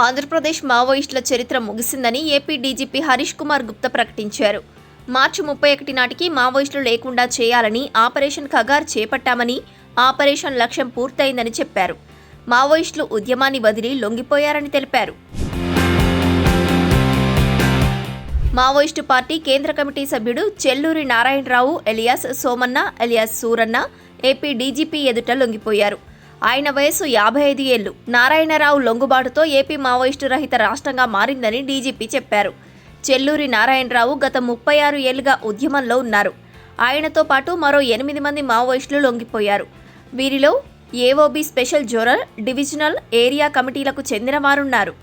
ఆంధ్రప్రదేశ్ మావోయిస్టుల చరిత్ర ముగిసిందని AP DGP Harish Kumar Gupta ప్రకటించారు. మార్చి 31 నాటికి మావోయిస్టులు లేకుండా చేయాలని ఆపరేషన్ ఖగార్ చేపట్టామని, ఆపరేషన్ లక్ష్యం పూర్తయిందని చెప్పారు. మావోయిస్టులు ఉద్యమాన్ని వదిలి లొంగిపోయారని తెలిపారు. మావోయిస్టు పార్టీ కేంద్ర కమిటీ సభ్యుడు Chelluri Narayanarao alias Somanna alias Suranna AP DGP ఎదుట లొంగిపోయారు. ఆయన వయసు 55 ఏళ్లు. నారాయణరావు లొంగుబాటుతో ఏపీ మావోయిస్టు రహిత రాష్ట్రంగా మారిందని డీజీపీ చెప్పారు. చెల్లూరి నారాయణరావు గత 36 ఏళ్లుగా ఉద్యమంలో ఉన్నారు. ఆయనతో పాటు మరో 8 మంది మావోయిస్టులు లొంగిపోయారు. వీరిలో AOB special zonal, divisional, area కమిటీలకు చెందిన వారున్నారు.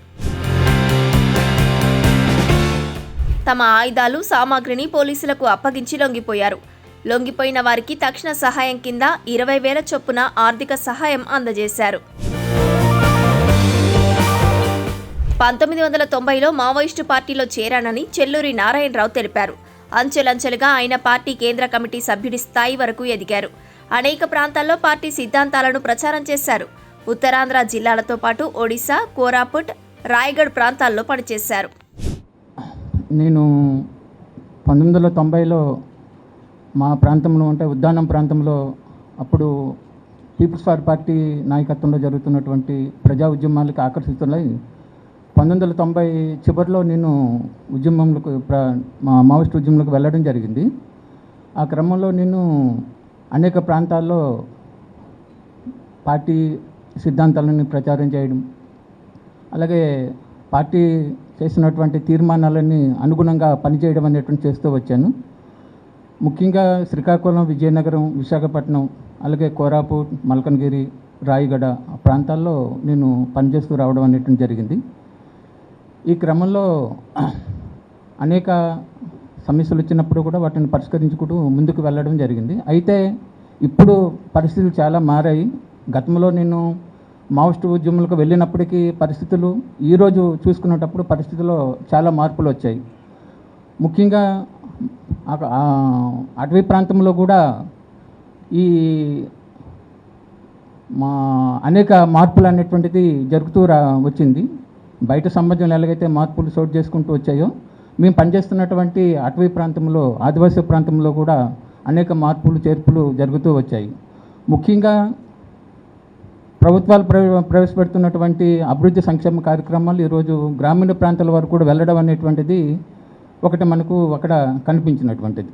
తమ ఆయుధాలు, సామాగ్రిని పోలీసులకు అప్పగించి లొంగిపోయారు. లొంగిపోయిన వారికి తక్షణ సహాయం కింద 20,000 చొప్పున ఆర్థిక సహాయం అందజేశారు. 1990లో మావోయిస్టు పార్టీలో చేరానని చెల్లూరి నారాయణరావు తెలిపారు. అంచెలంచెలుగా ఆయన పార్టీ కేంద్ర కమిటీ సభ్యుడి స్థాయి వరకు ఎదిగారు. అనేక ప్రాంతాల్లో పార్టీ సిద్ధాంతాలను ప్రచారం చేశారు. ఉత్తరాంధ్ర జిల్లాలతో పాటు ఒడిశా, కోరాపుట్, రాయగఢ్ ప్రాంతాల్లో పనిచేశారు. నేను 1990లో మా ప్రాంతంలో అంటే ఉద్దానం ప్రాంతంలో అప్పుడు పీపుల్స్ వార్ పార్టీ నాయకత్వంలో జరుగుతున్నటువంటి ప్రజా ఉద్యమాలకు ఆకర్షితులై 1990 చివరిలో నేను ఉద్యమంలోకి మావోయిస్ట్ ఉద్యమంలోకి వెళ్ళడం జరిగింది. ఆ క్రమంలో నేను అనేక ప్రాంతాల్లో పార్టీ సిద్ధాంతాలను ప్రచారం చేయడం, అలాగే పార్టీ చేసినటువంటి తీర్మానాలన్నీ అనుగుణంగా పనిచేయడం అనేటువంటి చేస్తూ వచ్చాను. ముఖ్యంగా శ్రీకాకుళం, విజయనగరం, విశాఖపట్నం, అలాగే కోరాపుట్, మల్కన్గిరి, రాయగఢ ప్రాంతాల్లో నేను పనిచేస్తూ రావడం అనేటువంటి జరిగింది. ఈ క్రమంలో అనేక సమస్యలు వచ్చినప్పుడు కూడా వాటిని పరిష్కరించుకుంటూ ముందుకు వెళ్ళడం జరిగింది. అయితే ఇప్పుడు పరిస్థితులు చాలా మారాయి. గతంలో నేను మావోయిస్టు ఉద్యమాలకు వెళ్ళినప్పటికీ పరిస్థితులు ఈరోజు చూసుకునేటప్పుడు పరిస్థితుల్లో చాలా మార్పులు వచ్చాయి. ముఖ్యంగా అటవీ ప్రాంతంలో కూడా ఈ అనేక మార్పులు అనేటువంటిది జరుగుతూ వచ్చింది. బయట సమాజంలో ఎలాగైతే మార్పులు చోటు చేసుకుంటూ వచ్చాయో మేము పనిచేస్తున్నటువంటి అటవీ ప్రాంతంలో, ఆదివాసీ ప్రాంతంలో కూడా అనేక మార్పులు, చేర్పులు జరుగుతూ వచ్చాయి. ముఖ్యంగా ప్రభుత్వాలు ప్రవేశపెడుతున్నటువంటి అభివృద్ధి సంక్షేమ కార్యక్రమాలు ఈరోజు గ్రామీణ ప్రాంతాల వరకు కూడా వెళ్ళడం అనేటువంటిది ఒకటి మనకు అక్కడ కనిపించినటువంటిది.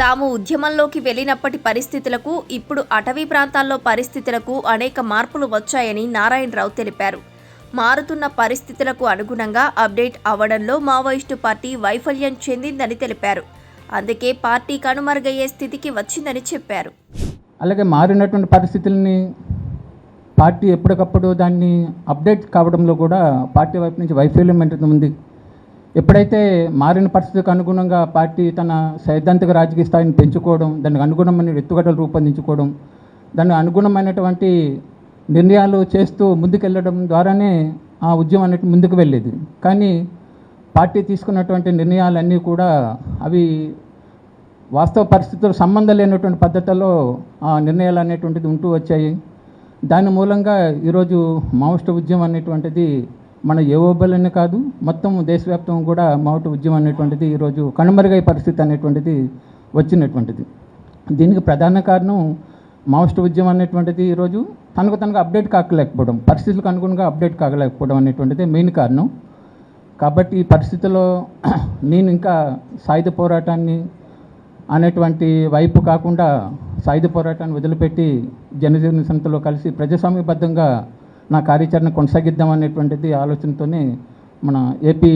తాము ఉద్యమంలోకి వెళ్ళినప్పటి పరిస్థితులకు, ఇప్పుడు అటవీ ప్రాంతాల్లో పరిస్థితులకు అనేక మార్పులు వచ్చాయని నారాయణరావు తెలిపారు. మారుతున్న పరిస్థితులకు అనుగుణంగా అప్డేట్ అవ్వడంలో మావోయిస్టు పార్టీ వైఫల్యం చెందిందని తెలిపారు. అందుకే పార్టీ కనుమరుగయ్యే స్థితికి వచ్చిందని చెప్పారు. అలాగే మారినటువంటి పరిస్థితుల్ని పార్టీ ఎప్పటికప్పుడు దాన్ని అప్డేట్ కావడంలో కూడా పార్టీ వైపు నుంచి వైఫల్యం అనేది ఉంది. ఎప్పుడైతే మారిన పరిస్థితికి అనుగుణంగా పార్టీ తన సైద్ధాంతిక రాజకీయ స్థాయిని పెంచుకోవడం, దానికి అనుగుణమైన ఎత్తుగడలు రూపొందించుకోవడం, దానికి అనుగుణమైనటువంటి నిర్ణయాలు చేస్తూ ముందుకెళ్ళడం ద్వారానే ఆ ఉద్యమం అనేది ముందుకు వెళ్ళేది. కానీ పార్టీ తీసుకున్నటువంటి నిర్ణయాలన్నీ కూడా అవి వాస్తవ పరిస్థితులు సంబంధం లేనటువంటి పద్ధతుల్లో ఆ నిర్ణయాలు అనేటువంటిది ఉంటూ వచ్చాయి. దాని మూలంగా ఈరోజు మావోయిస్టు ఉద్యమం అనేటువంటిది మన ఏఓబీలనే కాదు, మొత్తం దేశవ్యాప్తంగా కూడా మావోయిస్టు ఉద్యమం అనేటువంటిది ఈరోజు కనుమరుగై పరిస్థితి అనేటువంటిది వచ్చినటువంటిది. దీనికి ప్రధాన కారణం మావోయిస్టు ఉద్యమం అనేటువంటిది ఈరోజు తనకు అప్డేట్ కాకలేకపోవడం, పరిస్థితులకు అనుగుణంగా అప్డేట్ కాకలేకపోవడం అనేటువంటిది మెయిన్ కారణం. కాబట్టి ఈ పరిస్థితుల్లో నేను ఇంకా సాయుధ పోరాటాన్ని అనేటువంటి వైపు కాకుండా సాయుధ పోరాటాన్ని వదిలిపెట్టి జనజీవన సంస్థలో కలిసి ప్రజాస్వామ్యబద్ధంగా నా కార్యాచరణ కొనసాగిద్దాం అనేటువంటిది ఆలోచనతోనే మన ఏపీ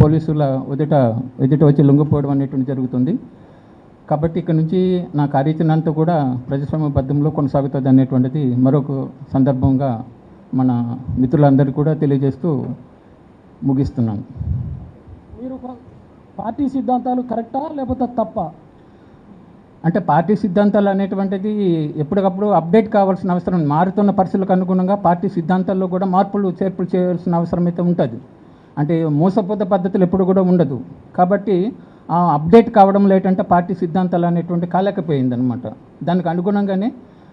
పోలీసుల ఎదుట వచ్చి లొంగిపోవడం అనేటువంటి జరుగుతుంది. కాబట్టి ఇక్కడ నుంచి నా కార్యాచరణ అంతా కూడా ప్రజాస్వామ్యబద్ధంలో కొనసాగుతుంది అనేటువంటిది మరొక సందర్భంగా మన మిత్రులందరికీ కూడా తెలియజేస్తూ ముగిస్తున్నాను. మీరు పార్టీ సిద్ధాంతాలు కరెక్టా లేకపోతే తప్ప? అంటే పార్టీ సిద్ధాంతాలు అనేటువంటిది ఎప్పటికప్పుడు అప్డేట్ కావాల్సిన అవసరం, మారుతున్న పరిస్థితులకు అనుగుణంగా పార్టీ సిద్ధాంతాల్లో కూడా మార్పులు చేర్పులు చేయాల్సిన అవసరం అయితే ఉంటుంది. అంటే మోసపోత పద్ధతులు ఎప్పుడు కూడా ఉండదు. కాబట్టి అప్డేట్ కావడంలో ఏంటంటే పార్టీ సిద్ధాంతాలు అనేటువంటి కాలేకపోయిందనమాట. దానికి అనుగుణంగానే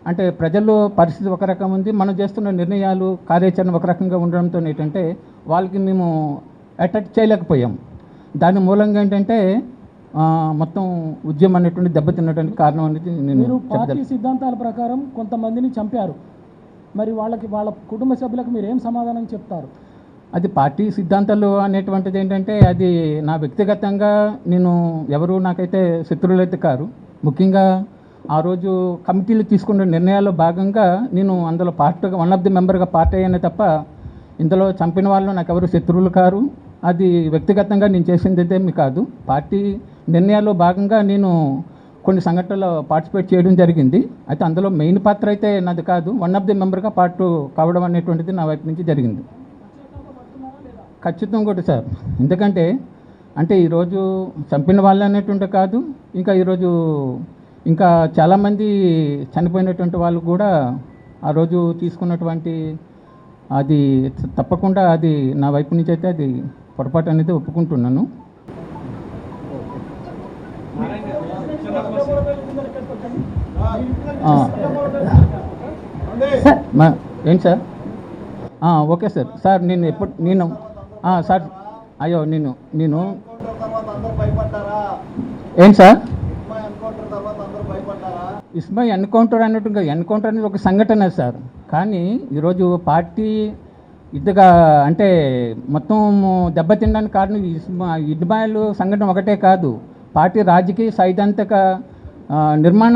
అంటే ప్రజల్లో పరిస్థితి ఒక రకం ఉంది, మనం చేస్తున్న నిర్ణయాలు కార్యాచరణ ఒక రకంగా ఉండడంతో ఏంటంటే వాళ్ళకి మేము అటాక్ చేయలేకపోయాం. దాని మూలంగా ఏంటంటే మొత్తం ఉద్యమం అనేటువంటి దెబ్బతినడానికి కారణం అనేది నేను మీరు పార్టీ చెప్పదలుచుకున్నాను. సిద్ధాంతాల ప్రకారం కొంతమందిని చంపారు, మరి వాళ్ళ కుటుంబ సభ్యులకు మీరు ఏం సమాధానం చెప్తారు? అది పార్టీ సిద్ధాంతాలు అనేటువంటిది ఏంటంటే అది నా వ్యక్తిగతంగా నేను ఎవరు నాకైతే శత్రువులైతే కారు. ముఖ్యంగా ఆ రోజు కమిటీలు తీసుకున్న నిర్ణయాల్లో భాగంగా నేను అందులో పార్టీగా వన్ ఆఫ్ ది మెంబర్గా పార్టీ అయ్యానే తప్ప ఇందులో చంపిన వాళ్ళు నాకు ఎవరు శత్రువులు కారు. అది వ్యక్తిగతంగా నేను చేసింది అయితే మీ కాదు. పార్టీ నిర్ణయాల్లో భాగంగా నేను కొన్ని సంఘటనలో పార్టిసిపేట్ చేయడం జరిగింది. అయితే అందులో మెయిన్ పాత్ర అయితే నాది కాదు, వన్ ఆఫ్ ది మెంబర్గా పార్ట్ కావడం అనేటువంటిది నా వైపు నుంచి జరిగింది. ఖచ్చితంగా కూడా సార్, ఎందుకంటే అంటే ఈరోజు చంపిన వాళ్ళు అనేటువంటి కాదు, ఇంకా ఈరోజు ఇంకా చాలామంది చనిపోయినటువంటి వాళ్ళు కూడా ఆ రోజు తీసుకున్నటువంటి అది తప్పకుండా అది నా వైపు నుంచి అయితే అది పొరపాటు అనేది ఒప్పుకుంటున్నాను. ఏంటి సార్? Okay sir. సార్ నేను సార్ అయ్యో నేను ఏంటి సార్ ఇస్మాయి ఎన్కౌంటర్ అన్నట్టుగా ఎన్కౌంటర్ అనేది ఒక సంఘటన సార్. కానీ ఈరోజు పార్టీ ఇదిగా అంటే మొత్తం దెబ్బతినడానికి కారణం ఇస్మాయిల్ సంఘటన ఒకటే కాదు, పార్టీ రాజకీయ సైద్ధాంతిక నిర్మాణ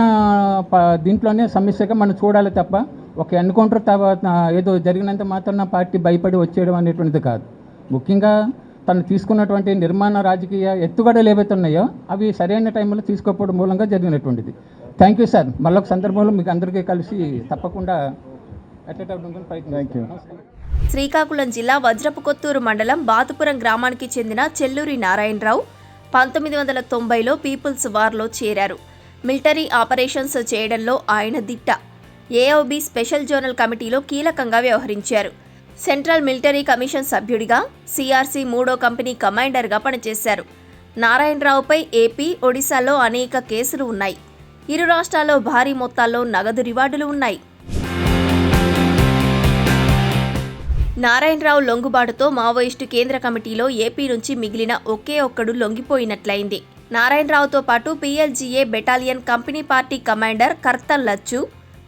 దీంట్లోనే సమస్యగా మనం చూడాలి తప్ప ఒక ఎన్కౌంటర్ తర్వాత ఏదో జరిగినంత మాత్రం పార్టీ భయపడి వచ్చేయడం అనేటువంటిది కాదు. ముఖ్యంగా తను తీసుకున్నటువంటి నిర్మాణ రాజకీయ ఎత్తుగడలు ఏవైతే ఉన్నాయో అవి సరైన టైంలో తీసుకోకపోవడం మూలంగా జరిగినటువంటిది. Thank you sir. మళ్ళొక సందర్భంలో మీకు అందరికీ కలిసి తప్పకుండా అటెండ్ అవ్వడానికి ప్రయత్నం. శ్రీకాకుళం జిల్లా వజ్రపు కొత్తూరు మండలం బాతుపురం గ్రామానికి చెందిన చెల్లూరి నారాయణరావు 1990లో పీపుల్స్ వార్లో చేరారు. మిలిటరీ ఆపరేషన్స్ చేయడంలో ఆయన దిట్ట. ఏఓబి స్పెషల్ జోనల్ కమిటీలో కీలకంగా వ్యవహరించారు. సెంట్రల్ మిలిటరీ కమిషన్ సభ్యుడిగా, సిఆర్సి 3వ కంపెనీ కమాండర్గా పనిచేశారు. నారాయణరావుపై ఏపీ, ఒడిశాలో అనేక కేసులు ఉన్నాయి. ఇరు రాష్ట్రాల్లో భారీ మొత్తాల్లో నగదు రివార్డులు ఉన్నాయి. నారాయణరావు లొంగుబాటుతో మావోయిస్టు కేంద్ర కమిటీలో ఏపీ నుంచి మిగిలిన ఒకే ఒక్కడు లొంగిపోయినట్లయింది. నారాయణరావుతో పాటు PLGA battalion company party commander Kartan Lachchu,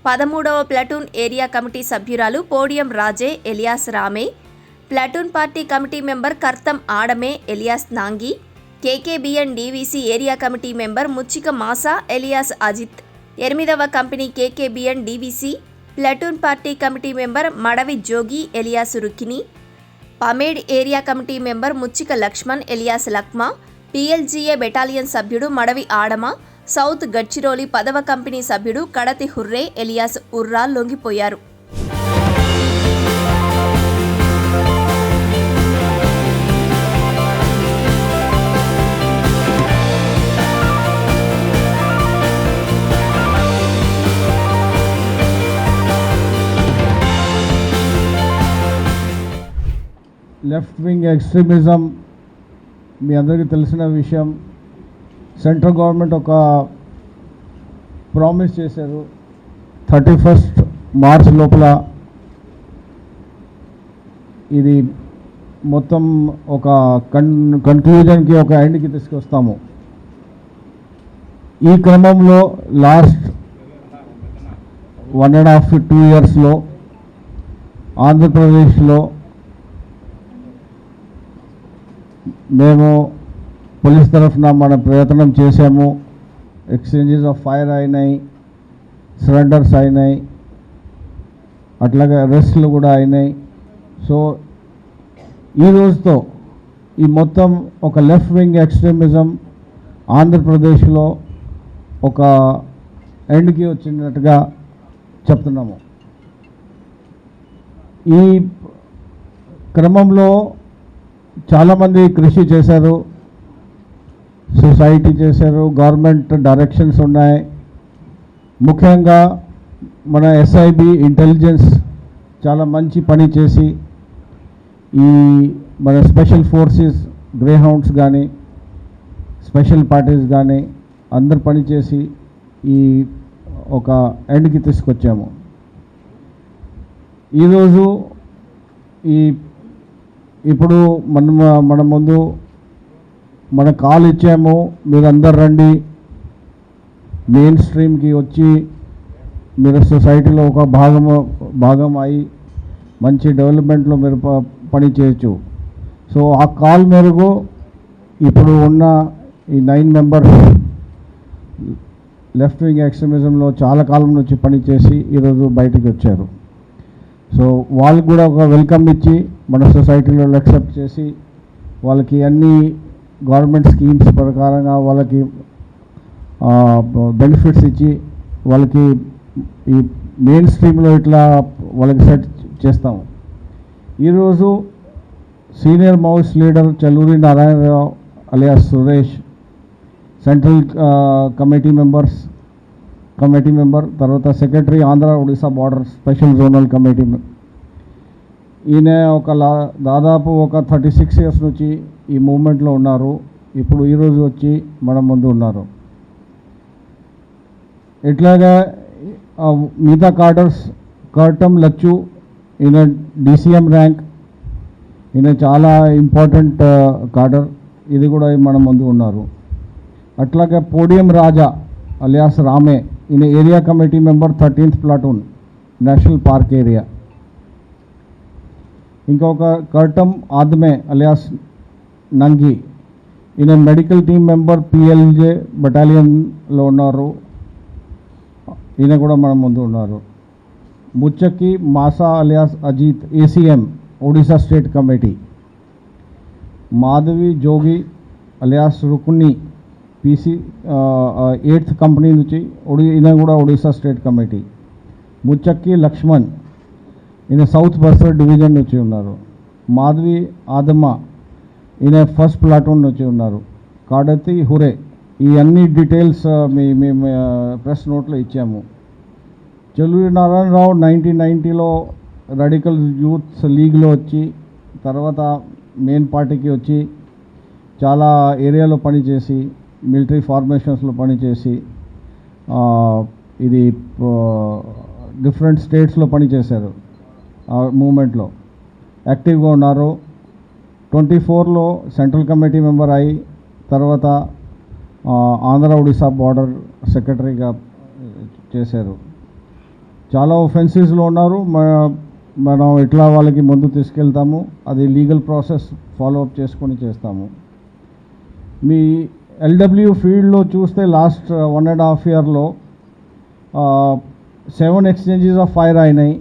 13వ ప్లాటూన్ ఏరియా కమిటీ సభ్యురాలు Podiyam Raje alias Rame, platoon party committee member Kartam Adame alias Nangi, KKBN DVC area committee member Muchchika Masa alias Ajit, 8వ company KKBN DVC platoon party committee member Madavi Jogi alias Rukkini, Pamed area committee member Muchchika Lakshman alias Lakma, PLGA battalion సభ్యుడు Madavi Adama, south Gadchiroli 10వ company సభ్యుడు Kadati Hurre alias ఉర్రా లొంగిపోయారు. Left wing extremism మీ అందరికీ తెలిసిన విషయం. Central government ఒక promise చేశారు 31 March లోపల ఇది మొత్తం ఒక కన్క్లూజన్కి ఒక ఎండ్కి తీసుకొస్తాము. ఈ క్రమంలో లాస్ట్ 1.5 to 2 yearsలో ఆంధ్రప్రదేశ్లో మేము పోలీస్ తరఫున మన ప్రయత్నం చేశాము. ఎక్స్చేంజెస్ ఆఫ్ ఫైర్ అయినాయి, సరెండర్స్ అయినాయి, అట్లాగే అరెస్టులు కూడా అయినాయి. సో ఈ రోజుతో ఈ మొత్తం ఒక లెఫ్ట్ వింగ్ ఎక్స్ట్రీమిజం ఆంధ్రప్రదేశ్లో ఒక ఎండ్కి వచ్చినట్టుగా చెప్తున్నాము. ఈ క్రమంలో చాలామంది కృషి చేశారు, సొసైటీ చేశారు, గవర్నమెంట్ డైరెక్షన్స్ ఉన్నాయి. ముఖ్యంగా మన ఎస్ఐబి ఇంటెలిజెన్స్ చాలా మంచి పని చేసి ఈ మన స్పెషల్ ఫోర్సెస్ గ్రే హౌండ్స్ కానీ స్పెషల్ పార్టీస్ కానీ అందరు పనిచేసి ఈ ఒక ఎండ్కి తీసుకొచ్చాము. ఈరోజు ఇప్పుడు మన ముందు మన కాల్ ఇచ్చాము, మీరు అందరు రండి, మెయిన్ స్ట్రీమ్కి వచ్చి మీరు సొసైటీలో ఒక భాగం అయి మంచి డెవలప్మెంట్లో మీరు పని చేయొచ్చు. సో ఆ కాల్ మేరకు ఇప్పుడు ఉన్న ఈ 9 మెంబర్స్ లెఫ్ట్ వింగ్ ఎక్స్ట్రీమిజంలో చాలా కాలం నుంచి పనిచేసి ఈరోజు బయటికి వచ్చారు. సో వాళ్ళకి కూడా ఒక వెల్కమ్ ఇచ్చి మన సొసైటీలో యాక్సెప్ట్ చేసి వాళ్ళకి అన్ని గవర్నమెంట్ స్కీమ్స్ ప్రకారంగా వాళ్ళకి బెనిఫిట్స్ ఇచ్చి వాళ్ళకి ఈ మెయిన్ స్ట్రీమ్లో ఇట్లా వాళ్ళకి సెట్ చేస్తాము. ఈరోజు senior Maoist leader Chelluri Narayana Rao alias Suresh, central committee member, తర్వాత secretary Andhra Odisha border special zonal committee. ఈయన దాదాపు ఒక 36 years నుంచి ఈ మూవ్మెంట్లో ఉన్నారు. ఇప్పుడు ఈరోజు వచ్చి మన ముందు ఉన్నారు. ఇట్లాగా మిగతా కార్డర్స్, కర్టం లచ్చు, ఈయన DCM ర్యాంక్, ఈయన చాలా ఇంపార్టెంట్ కార్డర్, ఇది కూడా మన ముందు ఉన్నారు. అట్లాగే పోడియం రాజా అలియాస్ రామే, ఈయన area committee member 13th platoon national park area. ఇంకొక కర్టం ఆద్మే అలియాస్ నంగి, ఈయన మెడికల్ టీమ్ మెంబర్ PLJ బటాలియన్లో ఉన్నారు, ఈయన కూడా మన ముందు ఉన్నారు. Muchakki Masa alias Ajit ACM Odisha state committee. Madhavi Jogi alias Rukuni PC 8th company నుంచి ఈయన కూడా ఒడిశా స్టేట్ కమిటీ. ముచ్చక్కి లక్ష్మణ్, ఈయన సౌత్ బస్తర్ డివిజన్ నుంచి ఉన్నారు. మాధవి ఆదమ్మ, ఈయన 1st ప్లాటూన్ నుంచి ఉన్నారు. కాడతి హురే, ఈ అన్ని డీటెయిల్స్ మేము ప్రెస్ నోట్లో ఇచ్చాము. చెల్లూరి నారాయణరావు 1990లో రాడికల్ యూత్ లీగ్లో వచ్చి తర్వాత మెయిన్ పార్టీకి వచ్చి చాలా ఏరియాలో పనిచేసి మిలిటరీ ఫార్మేషన్స్లో పనిచేసి ఇది డిఫరెంట్ స్టేట్స్లో పనిచేశారు. ఆ మూమెంట్లో యాక్టివ్గా ఉన్నారు. 24లో సెంట్రల్ కమిటీ మెంబర్ అయి తర్వాత ఆంధ్ర ఒడిశా బార్డర్ సెక్రటరీగా చేశారు. చాలా ఒఫెన్సెస్లో ఉన్నారు. మనం ఇట్లా వాళ్ళకి ముందు తీసుకెళ్తాము, అది లీగల్ ప్రాసెస్ ఫాలోఅప్ చేసుకొని చేస్తాము. మీ LW ఫీల్డ్లో చూస్తే లాస్ట్ 1.5 yearలో 7 ఎక్స్చేంజెస్ ఆఫ్ ఫైర్ అయినాయి.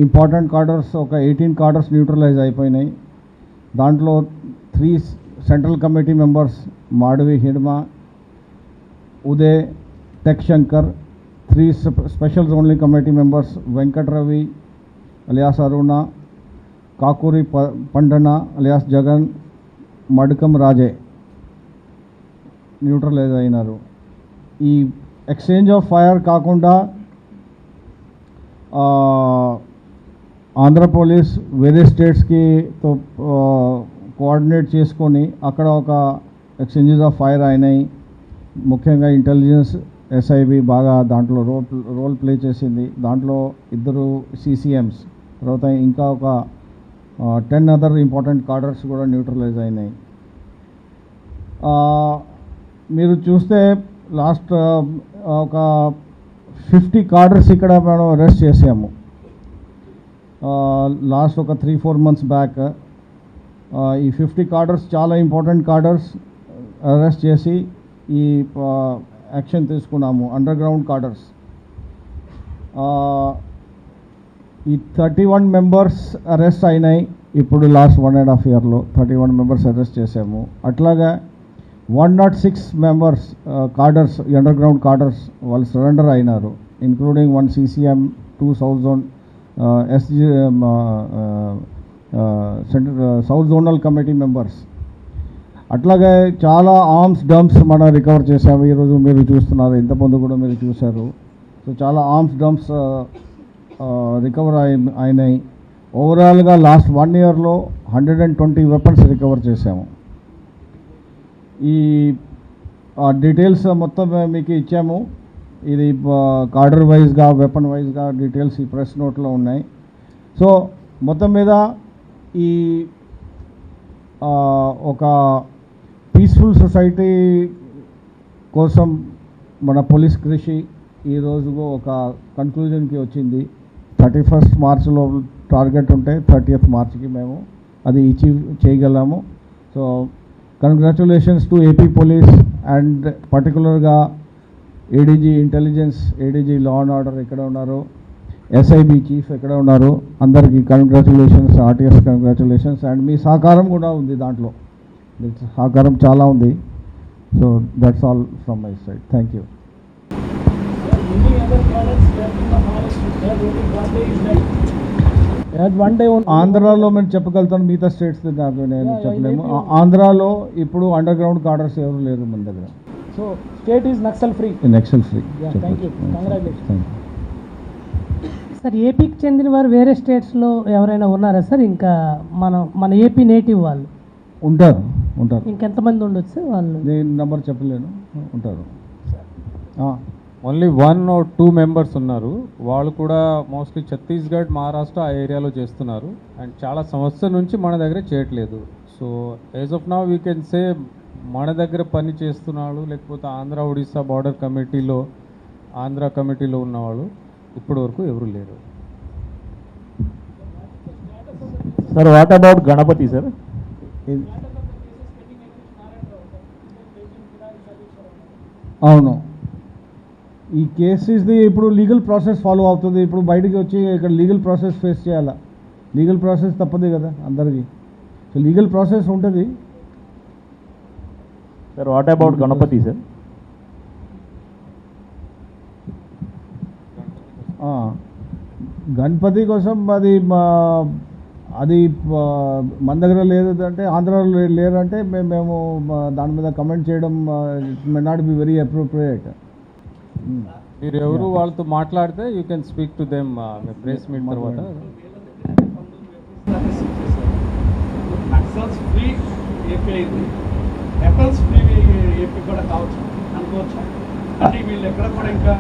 ఇంపార్టెంట్ కార్డర్స్ ఒక 18 కార్డర్స్ న్యూట్రలైజ్ అయిపోయినాయి. దాంట్లో 3 central committee members Madavi Hidma, Uday, Tech Shankar, 3 special zonal committee members Venkatravi alias Aruna, Kakuri Pandana alias Jagan, Madakam Raje neutralise అయినారు. ఈ ఎక్స్చేంజ్ ఆఫ్ ఫైర్ కాకుండా ఆంధ్ర పోలీస్ వేరే స్టేట్స్కి కోఆర్డినేట్ చేసుకొని అక్కడ ఒక ఎక్స్చేంజెస్ ఆఫ్ ఫైర్ అయినాయి. ముఖ్యంగా ఇంటెలిజెన్స్ SIB బాగా దాంట్లో రోల్ ప్లే చేసింది. దాంట్లో 2 CCMs, తర్వాత ఇంకా ఒక 10 అదర్ ఇంపార్టెంట్ కార్డర్స్ కూడా న్యూట్రలైజ్ అయినాయి. మీరు చూస్తే లాస్ట్ ఒక 50 కార్డర్స్ ఇక్కడ మనం అరెస్ట్ చేసాము లాస్ట్ ఒక 3-4 months బ్యాక్. ఈ 50 కార్డర్స్ చాలా ఇంపార్టెంట్ కార్డర్స్ అరెస్ట్ చేసి ఈ యాక్షన్ తీసుకున్నాము. అండర్ గ్రౌండ్ కార్డర్స్ ఈ 31 members అరెస్ట్ అయినాయి. ఇప్పుడు లాస్ట్ 1.5 yearలో 31 members అరెస్ట్ చేసాము. అట్లాగా 106 members కార్డర్స్, అండర్ గ్రౌండ్ కార్డర్స్ వాళ్ళు సరెండర్ అయినారు, including 1 CCM, 2 south zone SG south zonal committee members. అట్లాగే చాలా ఆర్మ్స్ డంప్స్ మనం రికవర్ చేసాము. ఈరోజు మీరు చూస్తున్నారు, ఇంతకుముందు కూడా మీరు చూశారు. సో చాలా ఆర్మ్స్ డంప్స్ రికవర్ అయినాయి. ఓవరాల్గా లాస్ట్ 1 yearలో 120 weapons రికవర్ చేసాము. ఈ డీటెయిల్స్ మొత్తం మీకు ఇచ్చాము. ఇది కార్డర్ వైజ్గా వెపన్ వైజ్గా డీటెయిల్స్ ఈ ప్రెస్ నోట్లో ఉన్నాయి. సో మొత్తం మీద ఈ ఒక పీస్ఫుల్ సొసైటీ కోసం మన పోలీస్ కృషి ఈరోజు ఒక కన్క్లూజన్కి వచ్చింది. 31st మార్చ్లో టార్గెట్ ఉంటే 30th మార్చ్కి మేము అది అచీవ్ చేయగలము. So congratulations to AP police and పర్టికులర్గా ADG intelligence, ADG law and order ఎక్కడ ఉన్నారు, ఎస్ఐబి చీఫ్ ఎక్కడ ఉన్నారు, అందరికీ కంగ్రాచులేషన్స్, ఆర్టీఎస్ కంగ్రాచులేషన్స్. అండ్ మీ సహకారం కూడా ఉంది దాంట్లో, సహకారం చాలా ఉంది. So that's all from my side. Thank you. ఆంధ్రాలో మేము చెప్పగలుగుతాను, మిగతా స్టేట్స్ నాకు నేను చెప్పలేము. ఆంధ్రాలో ఇప్పుడు అండర్ గ్రౌండ్ కార్డర్స్ ఎవరు లేరు మన దగ్గర. So state is Naxal free. Naxal free. Thank you, congratulation. Sir ఏపీకి చెందిన వారు వేరే స్టేట్స్లో ఎవరైనా ఉన్నారా సార్? ఇంకా మన ఏపీ నేటివ్ వాళ్ళు ఉంటారు. ఇంకెంతమంది ఉండొచ్చు సార్? వాళ్ళు నేను నెంబర్ చెప్పలేను, ఉంటారు. ఓన్లీ 1 or 2 మెంబర్స్ ఉన్నారు. వాళ్ళు కూడా మోస్ట్లీ ఛత్తీస్గఢ్, మహారాష్ట్ర ఆ ఏరియాలో చేస్తున్నారు అండ్ చాలా సంవత్సరం నుంచి మన దగ్గర చేయట్లేదు. So as of now we can say మన దగ్గర పని చేస్తున్నాడు, లేకపోతే ఆంధ్ర ఒడిస్సా బార్డర్ కమిటీలో ఆంధ్ర కమిటీలో ఉన్నవాళ్ళు ఇప్పటి వరకు ఎవరు లేరు. Sir what about Ganapati sir? అవును, ఈ కేసెస్ది ఇప్పుడు లీగల్ ప్రాసెస్ ఫాలో అవుతుంది. ఇప్పుడు బయటికి వచ్చి ఇక్కడ లీగల్ ప్రాసెస్ ఫేస్ చేయాలా? లీగల్ ప్రాసెస్ తప్పదు కదా అందరికీ. సో లీగల్ ప్రాసెస్ ఉంటుంది. Sir what about Ganapati sir? Ganapati కోసం అది మన దగ్గర లేదు అంటే, ఆంధ్రాలో లేరంటే మేము దాని మీద కమెంట్ చేయడం may not be very appropriate. మీరు ఎవరు వాళ్ళతో మాట్లాడితే you can speak to them press meet తర్వాత. నక్సల్స్ ఫ్రీ ఏపీ అయింది, వెపన్స్ ఫ్రీ ఏపీ కూడా కావచ్చు అనుకోవచ్చు. అంటే వీళ్ళు ఎక్కడ కూడా ఇంకా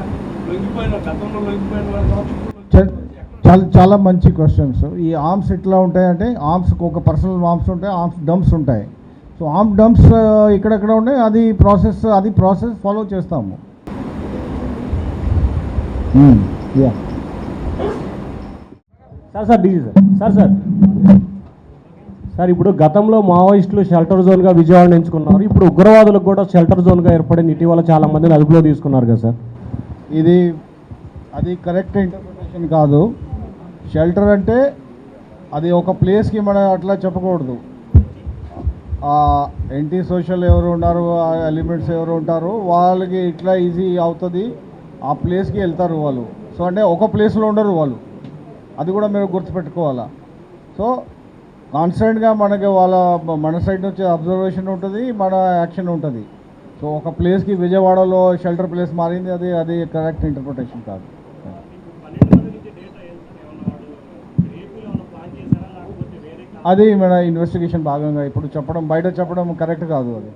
లొంగిపోయిన, గతంలో లొంగిపోయిన వాళ్ళు కావచ్చు. చాలా మంచి క్వశ్చన్స్. ఈ ఆర్మ్స్ ఎట్లా ఉంటాయంటే, ఆర్మ్స్ ఒక పర్సనల్ ఆర్మ్స్ ఉంటాయి, ఆర్మ్స్ డంప్స్ ఉంటాయి. సో ఆర్మ్ డంప్స్ ఇక్కడెక్కడ ఉంటాయి, అది ప్రాసెస్ ఫాలో చేస్తాము. సార్ డీజీ సార్ ఇప్పుడు గతంలో మావోయిస్టులు షెల్టర్ జోన్గా విజయవాడను ఎంచుకున్నారు. ఇప్పుడు ఉగ్రవాదులకు కూడా షెల్టర్ జోన్గా ఏర్పడింది. ఇటీవల చాలా మందిని అదుపులో తీసుకున్నారు కదా సార్? అది కరెక్ట్ ఇంటర్ప్రిటేషన్ కాదు. షెల్టర్ అంటే అది ఒక ప్లేస్కి మనం అట్లా చెప్పకూడదు. యాంటీ సోషల్ ఎవరు ఉన్నారు, ఆ ఎలిమెంట్స్ ఎవరు ఉంటారో వాళ్ళకి ఇట్లా ఈజీ అవుతుంది, ఆ ప్లేస్కి వెళ్తారు వాళ్ళు. సో అంటే ఒక ప్లేస్లో ఉండరు వాళ్ళు, అది కూడా మీరు గుర్తుపెట్టుకోవాలా. సో కాన్స్టెంట్గా మనకి మన సైడ్ నుంచి అబ్జర్వేషన్ ఉంటుంది, మన యాక్షన్ ఉంటుంది. సో ఒక ప్లేస్కి విజయవాడలో షెల్టర్ ప్లేస్ మారింది, అది కరెక్ట్ ఇంటర్ప్రిటేషన్ కాదు. అది మన ఇన్వెస్టిగేషన్ భాగంగా ఇప్పుడు బయట చెప్పడం కరెక్ట్ కాదు అది.